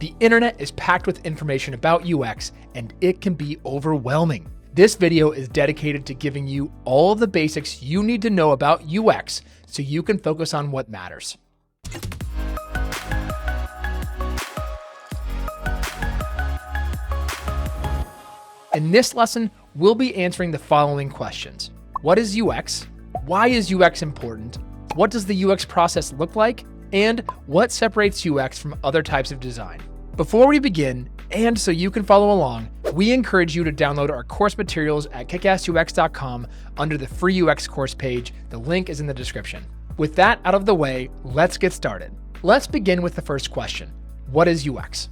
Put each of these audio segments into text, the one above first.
The internet is packed with information about UX, and it can be overwhelming. This video is dedicated to giving you all of the basics you need to know about UX so you can focus on what matters. In this lesson, we'll be answering the following questions. What is UX? Why is UX important? What does the UX process look like? And what separates UX from other types of design? Before we begin, and so you can follow along, we encourage you to download our course materials at kickassux.com under the free UX course page. The link is in the description. With that out of the way, let's get started. Let's begin with the first question. What is UX?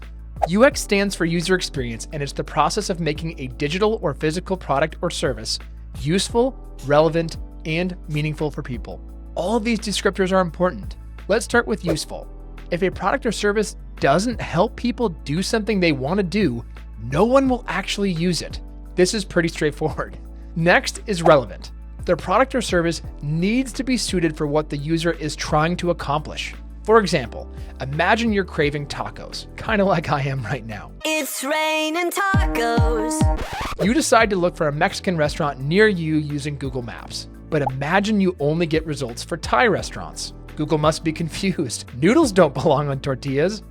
UX stands for user experience, and it's the process of making a digital or physical product or service useful, relevant, and meaningful for people. All of these descriptors are important. Let's start with useful. If a product or service doesn't help people do something they want to do, no one will actually use it. This is pretty straightforward. Next is relevant. The product or service needs to be suited for what the user is trying to accomplish. For example, imagine you're craving tacos, kind of like I am right now. It's raining tacos. You decide to look for a Mexican restaurant near you using Google Maps. But imagine you only get results for Thai restaurants. Google must be confused. Noodles don't belong on tortillas.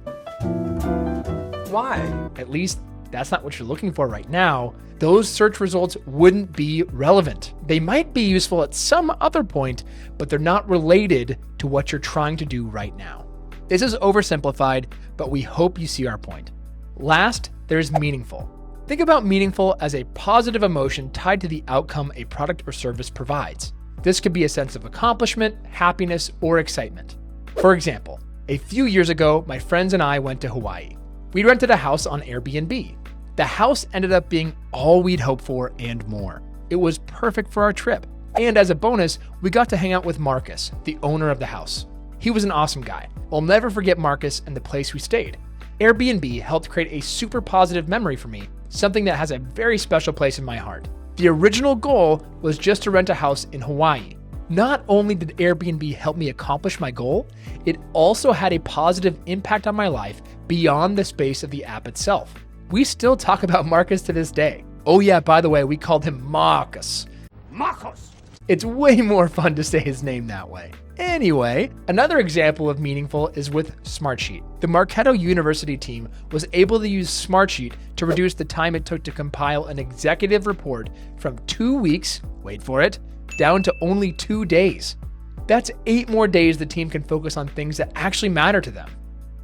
Why? At least that's not what you're looking for right now. Those search results wouldn't be relevant. They might be useful at some other point, but they're not related to what you're trying to do right now. This is oversimplified, but we hope you see our point. Last, there's meaningful. Think about meaningful as a positive emotion tied to the outcome a product or service provides. This could be a sense of accomplishment, happiness, or excitement. For example, a few years ago, my friends and I went to Hawaii. We rented a house on Airbnb. The house ended up being all we'd hoped for and more. It was perfect for our trip. And as a bonus, we got to hang out with Marcus, the owner of the house. He was an awesome guy. I'll never forget Marcus and the place we stayed. Airbnb helped create a super positive memory for me, something that has a very special place in my heart. The original goal was just to rent a house in Hawaii. Not only did Airbnb help me accomplish my goal, it also had a positive impact on my life beyond the space of the app itself. We still talk about Marcus to this day. Oh yeah, by the way, we called him Marcus. Marcus! It's way more fun to say his name that way. Anyway, another example of meaningful is with Smartsheet. The Marketo University team was able to use Smartsheet to reduce the time it took to compile an executive report from 2 weeks, wait for it, down to only 2 days. That's 8 more days the team can focus on things that actually matter to them.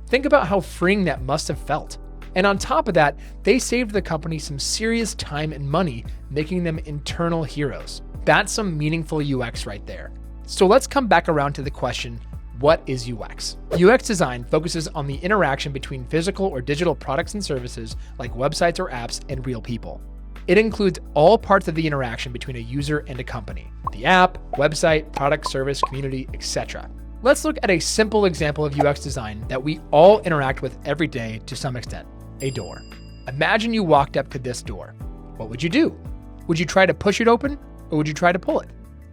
Think about how freeing that must have felt. And on top of that, they saved the company some serious time and money, making them internal heroes. That's some meaningful UX right there. So let's come back around to the question, what is UX? UX design focuses on the interaction between physical or digital products and services like websites or apps and real people. It includes all parts of the interaction between a user and a company: the app, website, product, service, community, etc. Let's look at a simple example of UX design that we all interact with every day to some extent: a door. Imagine you walked up to this door. What would you do? Would you try to push it open, or would you try to pull it?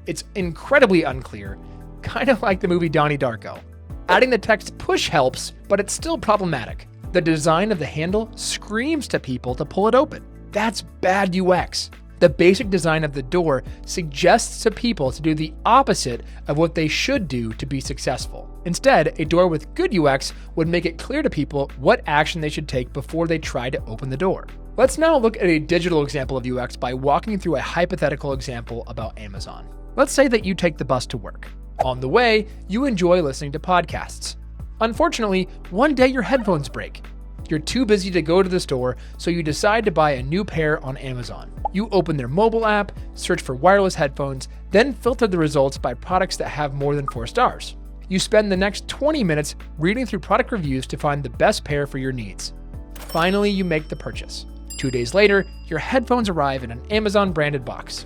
It's incredibly unclear, kind of like the movie Donnie Darko. Adding the text push helps, but it's still problematic. The design of the handle screams to people to pull it open. That's bad UX. The basic design of the door suggests to people to do the opposite of what they should do to be successful. Instead, a door with good UX would make it clear to people what action they should take before they try to open the door. Let's now look at a digital example of UX by walking through a hypothetical example about Amazon. Let's say that you take the bus to work. On the way, you enjoy listening to podcasts. Unfortunately, one day your headphones break. You're too busy to go to the store, so you decide to buy a new pair on Amazon. You open their mobile app, search for wireless headphones, then filter the results by products that have more than 4 stars. You spend the next 20 minutes reading through product reviews to find the best pair for your needs. Finally, you make the purchase. 2 days later, your headphones arrive in an Amazon branded box.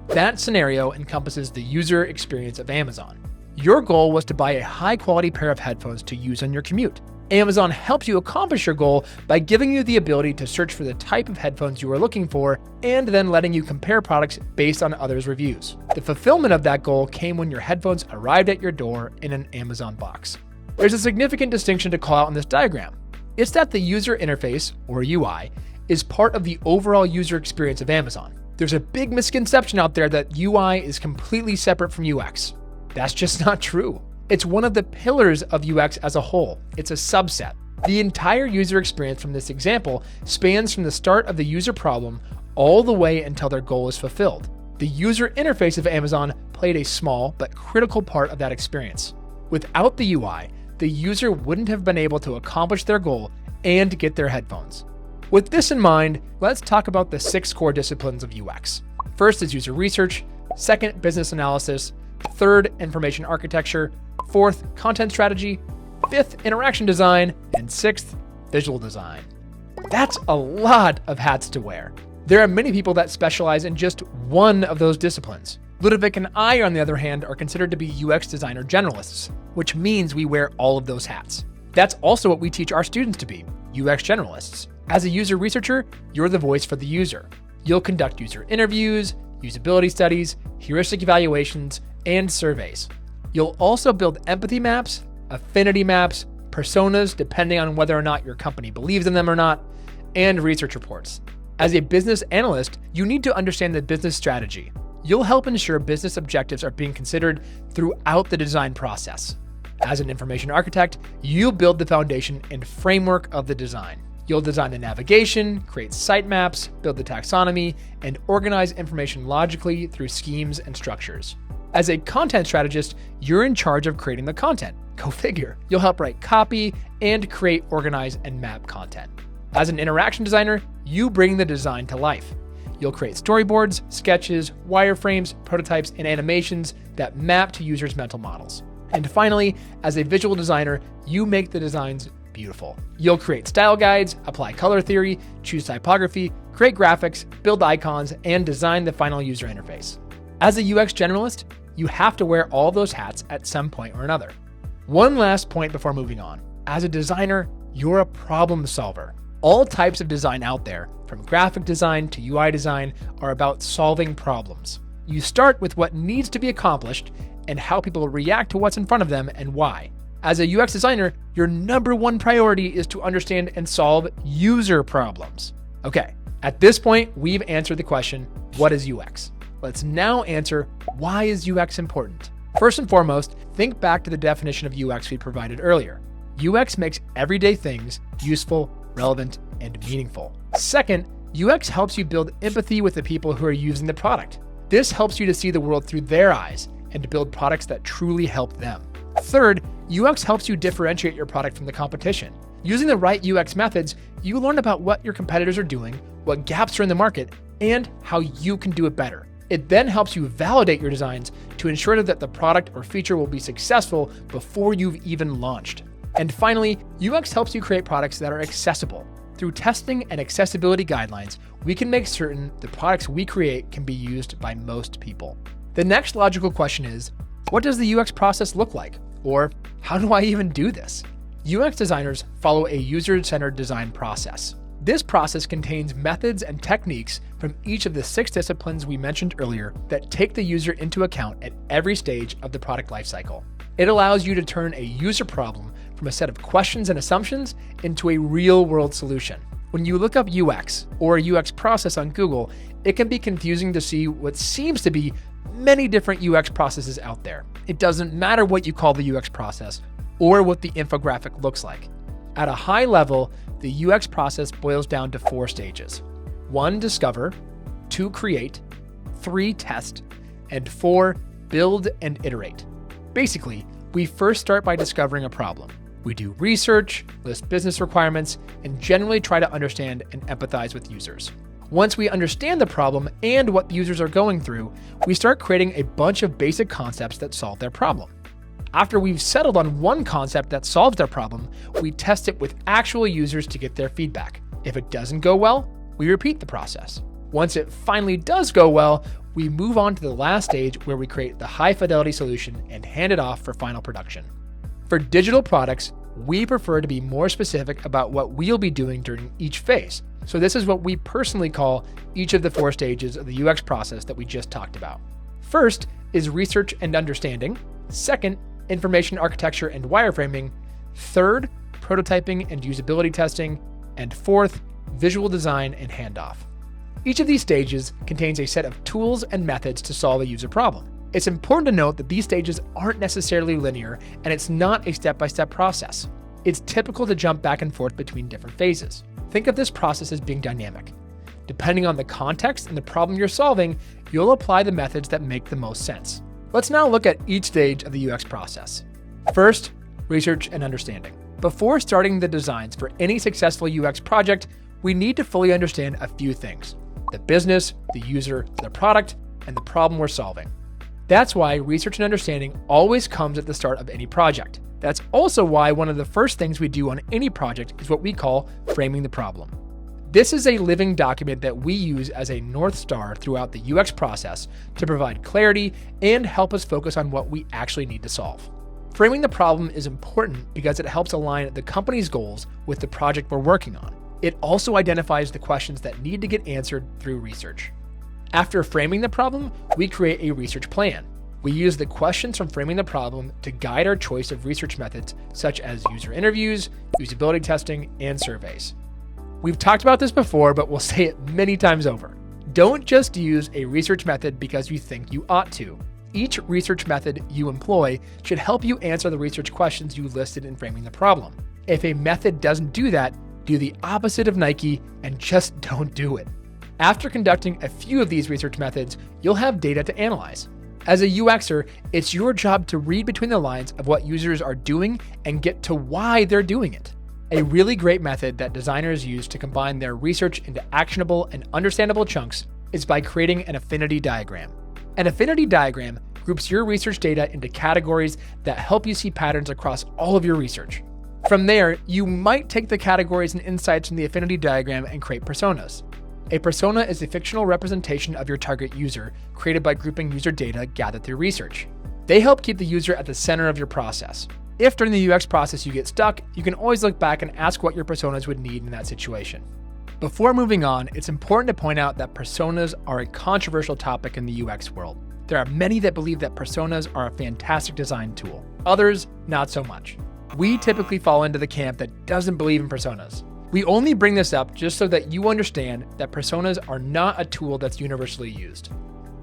That scenario encompasses the user experience of Amazon. Your goal was to buy a high quality pair of headphones to use on your commute. Amazon helps you accomplish your goal by giving you the ability to search for the type of headphones you are looking for and then letting you compare products based on others' reviews. The fulfillment of that goal came when your headphones arrived at your door in an Amazon box. There's a significant distinction to call out in this diagram. It's that the user interface, or UI, is part of the overall user experience of Amazon. There's a big misconception out there that UI is completely separate from UX. That's just not true. It's one of the pillars of UX as a whole. It's a subset. The entire user experience from this example spans from the start of the user problem all the way until their goal is fulfilled. The user interface of Amazon played a small but critical part of that experience. Without the UI, the user wouldn't have been able to accomplish their goal and get their headphones. With this in mind, let's talk about the 6 core disciplines of UX. First is user research, second, business analysis, third, information architecture, fourth, content strategy, fifth, interaction design, and sixth, visual design. That's a lot of hats to wear. There are many people that specialize in just one of those disciplines. Ludovic and I, on the other hand, are considered to be UX designer generalists, which means we wear all of those hats. That's also what we teach our students to be, UX generalists. As a user researcher, you're the voice for the user. You'll conduct user interviews, usability studies, heuristic evaluations, and surveys. You'll also build empathy maps, affinity maps, personas depending on whether or not your company believes in them or not, and research reports. As a business analyst, you need to understand the business strategy. You'll help ensure business objectives are being considered throughout the design process. As an information architect, you'll build the foundation and framework of the design. You'll design the navigation, create sitemaps, build the taxonomy, and organize information logically through schemes and structures. As a content strategist, you're in charge of creating the content. Go figure. You'll help write copy and create, organize, and map content. As an interaction designer, you bring the design to life. You'll create storyboards, sketches, wireframes, prototypes, and animations that map to users' mental models. And finally, as a visual designer, you make the designs beautiful. You'll create style guides, apply color theory, choose typography, create graphics, build icons, and design the final user interface. As a UX generalist, you have to wear all those hats at some point or another. One last point before moving on. As a designer, you're a problem solver. All types of design out there, from graphic design to UI design, are about solving problems. You start with what needs to be accomplished and how people react to what's in front of them and why. As a UX designer, your number one priority is to understand and solve user problems. Okay, at this point, we've answered the question, what is UX? Let's now answer, why is UX important? First and foremost, think back to the definition of UX we provided earlier. UX makes everyday things useful, relevant, and meaningful. Second, UX helps you build empathy with the people who are using the product. This helps you to see the world through their eyes and to build products that truly help them. Third, UX helps you differentiate your product from the competition. Using the right UX methods, you learn about what your competitors are doing, what gaps are in the market, and how you can do it better. It then helps you validate your designs to ensure that the product or feature will be successful before you've even launched. And finally, UX helps you create products that are accessible. Through testing and accessibility guidelines, we can make certain the products we create can be used by most people. The next logical question is, what does the UX process look like? Or how do I even do this? UX designers follow a user-centered design process. This process contains methods and techniques from each of the 6 disciplines we mentioned earlier that take the user into account at every stage of the product lifecycle. It allows you to turn a user problem from a set of questions and assumptions into a real-world solution. When you look up UX or a UX process on Google, it can be confusing to see what seems to be many different UX processes out there. It doesn't matter what you call the UX process or what the infographic looks like. At a high level, the UX process boils down to 4 stages. 1, discover, 2, create, 3, test, and 4, build and iterate. Basically, we first start by discovering a problem. We do research, list business requirements, and generally try to understand and empathize with users. Once we understand the problem and what the users are going through, we start creating a bunch of basic concepts that solve their problem. After we've settled on one concept that solves their problem, we test it with actual users to get their feedback. If it doesn't go well, we repeat the process. Once it finally does go well, we move on to the last stage where we create the high-fidelity solution and hand it off for final production. For digital products, we prefer to be more specific about what we'll be doing during each phase. So this is what we personally call each of the 4 stages of the UX process that we just talked about. First is research and understanding. Second, information architecture and wireframing. Third, prototyping and usability testing, and fourth, visual design and handoff. Each of these stages contains a set of tools and methods to solve a user problem. It's important to note that these stages aren't necessarily linear, and it's not a step-by-step process. It's typical to jump back and forth between different phases. Think of this process as being dynamic. Depending on the context and the problem you're solving, you'll apply the methods that make the most sense. Let's now look at each stage of the UX process. First, research and understanding. Before starting the designs for any successful UX project, we need to fully understand a few things: the business, the user, the product, and the problem we're solving. That's why research and understanding always comes at the start of any project. That's also why one of the first things we do on any project is what we call framing the problem. This is a living document that we use as a North Star throughout the UX process to provide clarity and help us focus on what we actually need to solve. Framing the problem is important because it helps align the company's goals with the project we're working on. It also identifies the questions that need to get answered through research. After framing the problem, we create a research plan. We use the questions from framing the problem to guide our choice of research methods, such as user interviews, usability testing, and surveys. We've talked about this before, but we'll say it many times over. Don't just use a research method because you think you ought to. Each research method you employ should help you answer the research questions you listed in framing the problem. If a method doesn't do that, do the opposite of Nike and just don't do it. After conducting a few of these research methods, you'll have data to analyze. As a UXer, it's your job to read between the lines of what users are doing and get to why they're doing it. A really great method that designers use to combine their research into actionable and understandable chunks is by creating an affinity diagram. An affinity diagram groups your research data into categories that help you see patterns across all of your research. From there, you might take the categories and insights from the affinity diagram and create personas. A persona is a fictional representation of your target user created by grouping user data gathered through research. They help keep the user at the center of your process. If during the UX process you get stuck, you can always look back and ask what your personas would need in that situation. Before moving on, it's important to point out that personas are a controversial topic in the UX world. There are many that believe that personas are a fantastic design tool. Others, not so much. We typically fall into the camp that doesn't believe in personas. We only bring this up just so that you understand that personas are not a tool that's universally used.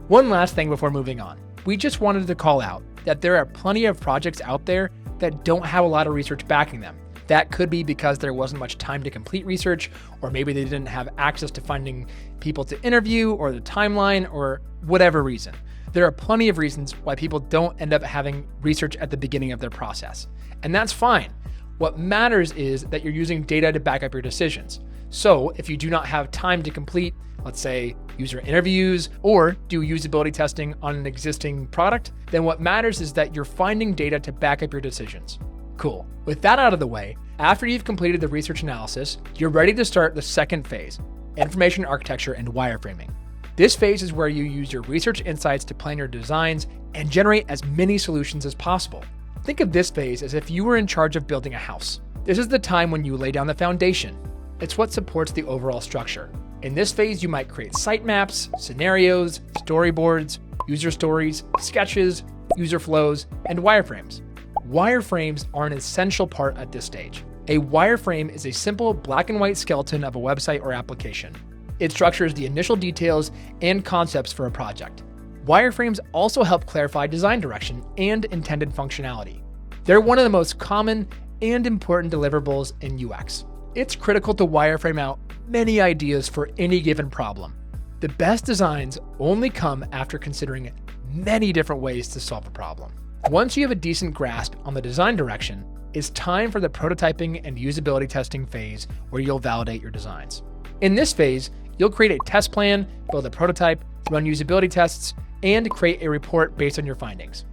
One last thing before moving on. We just wanted to call out that there are plenty of projects out there that don't have a lot of research backing them. That could be because there wasn't much time to complete research, or maybe they didn't have access to finding people to interview, or the timeline, or whatever reason. There are plenty of reasons why people don't end up having research at the beginning of their process. And that's fine. What matters is that you're using data to back up your decisions. So if you do not have time to complete, let's say, user interviews or do usability testing on an existing product, then what matters is that you're finding data to back up your decisions. Cool. With that out of the way, after you've completed the research analysis, you're ready to start the second phase, information architecture and wireframing. This phase is where you use your research insights to plan your designs and generate as many solutions as possible. Think of this phase as if you were in charge of building a house. This is the time when you lay down the foundation. It's what supports the overall structure. In this phase, you might create sitemaps, scenarios, storyboards, user stories, sketches, user flows, and wireframes. Wireframes are an essential part at this stage. A wireframe is a simple black and white skeleton of a website or application. It structures the initial details and concepts for a project. Wireframes also help clarify design direction and intended functionality. They're one of the most common and important deliverables in UX. It's critical to wireframe out many ideas for any given problem. The best designs only come after considering many different ways to solve a problem. Once you have a decent grasp on the design direction, it's time for the prototyping and usability testing phase where you'll validate your designs. In this phase, you'll create a test plan, build a prototype, run usability tests, and create a report based on your findings.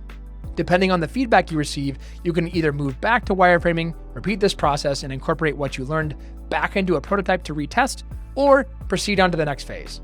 Depending on the feedback you receive, you can either move back to wireframing, repeat this process, and incorporate what you learned back into a prototype to retest, or proceed on to the next phase.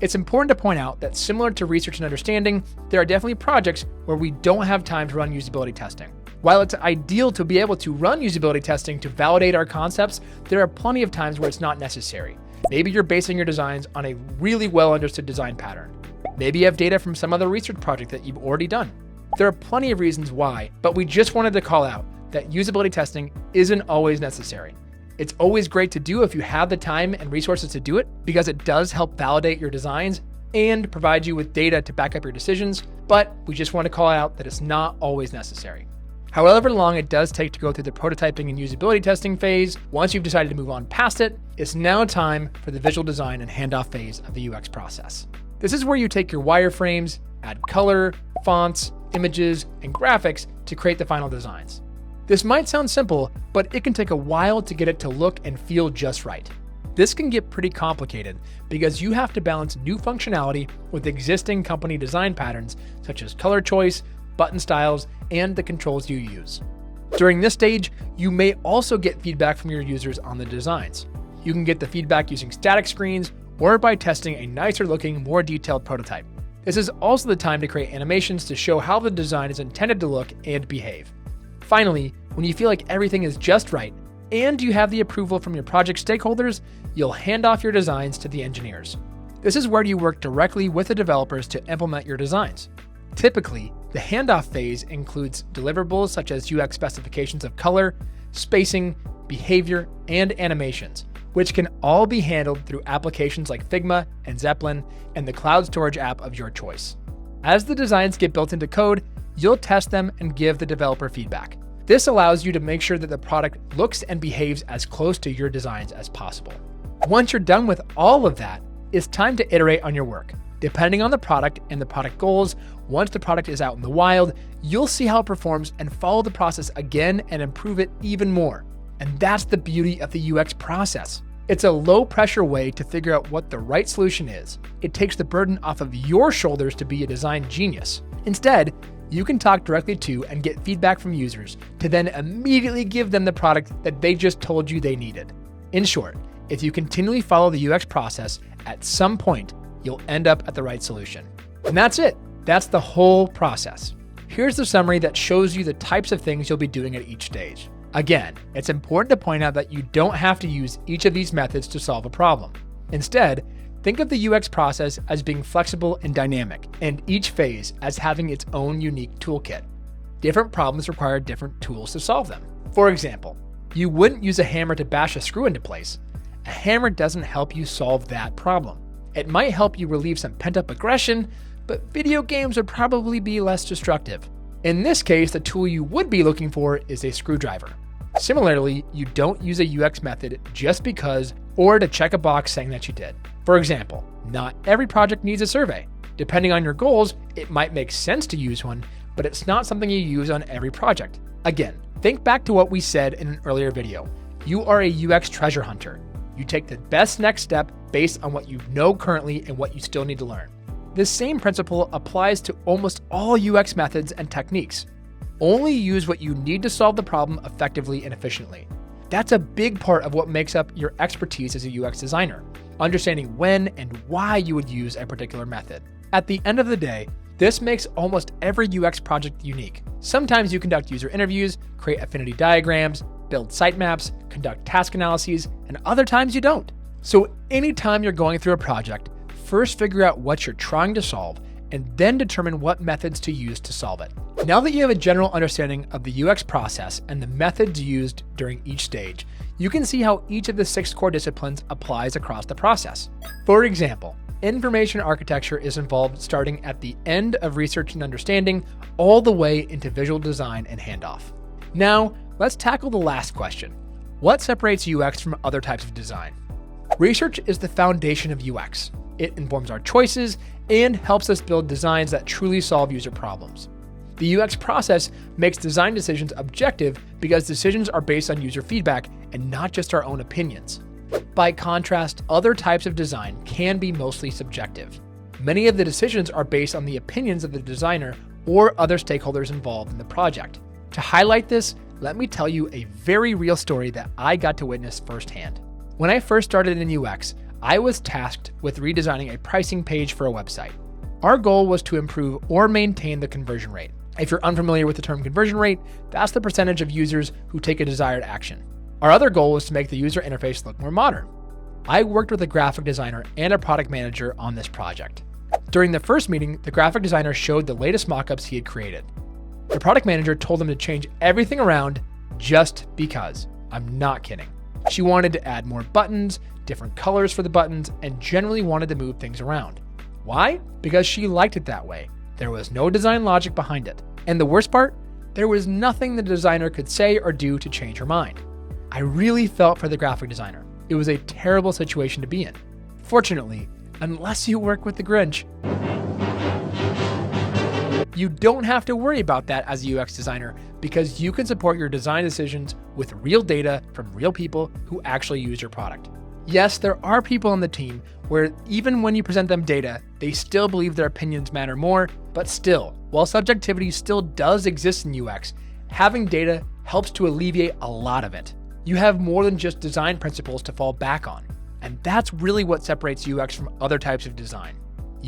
It's important to point out that similar to research and understanding, there are definitely projects where we don't have time to run usability testing. While it's ideal to be able to run usability testing to validate our concepts, there are plenty of times where it's not necessary. Maybe you're basing your designs on a really well understood design pattern. Maybe you have data from some other research project that you've already done. There are plenty of reasons why, but we just wanted to call out that usability testing isn't always necessary. It's always great to do if you have the time and resources to do it, because it does help validate your designs and provide you with data to back up your decisions, but we just want to call out that it's not always necessary. However long it does take to go through the prototyping and usability testing phase, once you've decided to move on past it, it's now time for the visual design and handoff phase of the UX process. This is where you take your wireframes, add color, fonts, images, and graphics to create the final designs. This might sound simple, but it can take a while to get it to look and feel just right. This can get pretty complicated because you have to balance new functionality with existing company design patterns such as color choice, button styles, and the controls you use. During this stage, you may also get feedback from your users on the designs. You can get the feedback using static screens or by testing a nicer looking, more detailed prototype. This is also the time to create animations to show how the design is intended to look and behave. Finally, when you feel like everything is just right and you have the approval from your project stakeholders, you'll hand off your designs to the engineers. This is where you work directly with the developers to implement your designs. Typically, the handoff phase includes deliverables such as UX specifications of color, spacing, behavior, and animations, which can all be handled through applications like Figma and Zeppelin and the cloud storage app of your choice. As the designs get built into code, you'll test them and give the developer feedback. This allows you to make sure that the product looks and behaves as close to your designs as possible. Once you're done with all of that, it's time to iterate on your work. Depending on the product and the product goals, once the product is out in the wild, you'll see how it performs and follow the process again and improve it even more. And that's the beauty of the UX process. It's a low-pressure way to figure out what the right solution is. It takes the burden off of your shoulders to be a design genius. Instead, you can talk directly to and get feedback from users to then immediately give them the product that they just told you they needed. In short, if you continually follow the UX process, at some point, you'll end up at the right solution. And that's it. That's the whole process. Here's the summary that shows you the types of things you'll be doing at each stage. Again, it's important to point out that you don't have to use each of these methods to solve a problem. Instead, think of the UX process as being flexible and dynamic, and each phase as having its own unique toolkit. Different problems require different tools to solve them. For example, you wouldn't use a hammer to bash a screw into place. A hammer doesn't help you solve that problem. It might help you relieve some pent-up aggression, but video games would probably be less destructive. In this case, the tool you would be looking for is a screwdriver. Similarly, you don't use a UX method just because or to check a box saying that you did. For example, not every project needs a survey. Depending on your goals, it might make sense to use one, but it's not something you use on every project. Again, think back to what we said in an earlier video. You are a UX treasure hunter. You take the best next step based on what you know currently and what you still need to learn. This same principle applies to almost all UX methods and techniques. Only use what you need to solve the problem effectively and efficiently. That's a big part of what makes up your expertise as a UX designer, understanding when and why you would use a particular method. At the end of the day, this makes almost every UX project unique. Sometimes you conduct user interviews, create affinity diagrams, build sitemaps, conduct task analyses, and other times you don't. So anytime you're going through a project, first figure out what you're trying to solve and then determine what methods to use to solve it. Now that you have a general understanding of the UX process and the methods used during each stage, you can see how each of the 6 core disciplines applies across the process. For example, information architecture is involved starting at the end of research and understanding all the way into visual design and handoff. Now, let's tackle the last question. What separates UX from other types of design? Research is the foundation of UX. It informs our choices and helps us build designs that truly solve user problems. The UX process makes design decisions objective because decisions are based on user feedback and not just our own opinions. By contrast, other types of design can be mostly subjective. Many of the decisions are based on the opinions of the designer or other stakeholders involved in the project. To highlight this, let me tell you a very real story that I got to witness firsthand. When I first started in UX, I was tasked with redesigning a pricing page for a website. Our goal was to improve or maintain the conversion rate. If you're unfamiliar with the term conversion rate, that's the percentage of users who take a desired action. Our other goal was to make the user interface look more modern. I worked with a graphic designer and a product manager on this project. During the first meeting, the graphic designer showed the latest mockups he had created. The product manager told them to change everything around just because. I'm not kidding. She wanted to add more buttons, different colors for the buttons, and generally wanted to move things around. Why? Because she liked it that way. There was no design logic behind it. And the worst part? There was nothing the designer could say or do to change her mind. I really felt for the graphic designer. It was a terrible situation to be in. Fortunately, unless you work with the Grinch, you don't have to worry about that as a UX designer because you can support your design decisions with real data from real people who actually use your product. Yes, there are people on the team where even when you present them data, they still believe their opinions matter more, but still, while subjectivity still does exist in UX, having data helps to alleviate a lot of it. You have more than just design principles to fall back on, and that's really what separates UX from other types of design.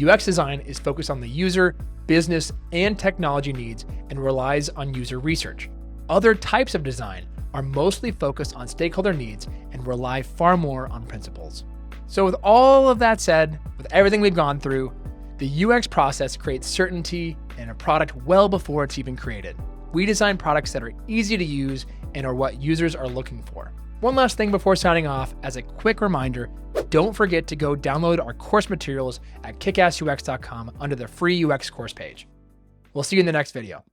UX design is focused on the user, business, and technology needs and relies on user research. Other types of design are mostly focused on stakeholder needs and rely far more on principles. So with all of that said, with everything we've gone through, the UX process creates certainty in a product well before it's even created. We design products that are easy to use and are what users are looking for. One last thing before signing off, as a quick reminder, don't forget to go download our course materials at kickassux.com under the free UX course page. We'll see you in the next video.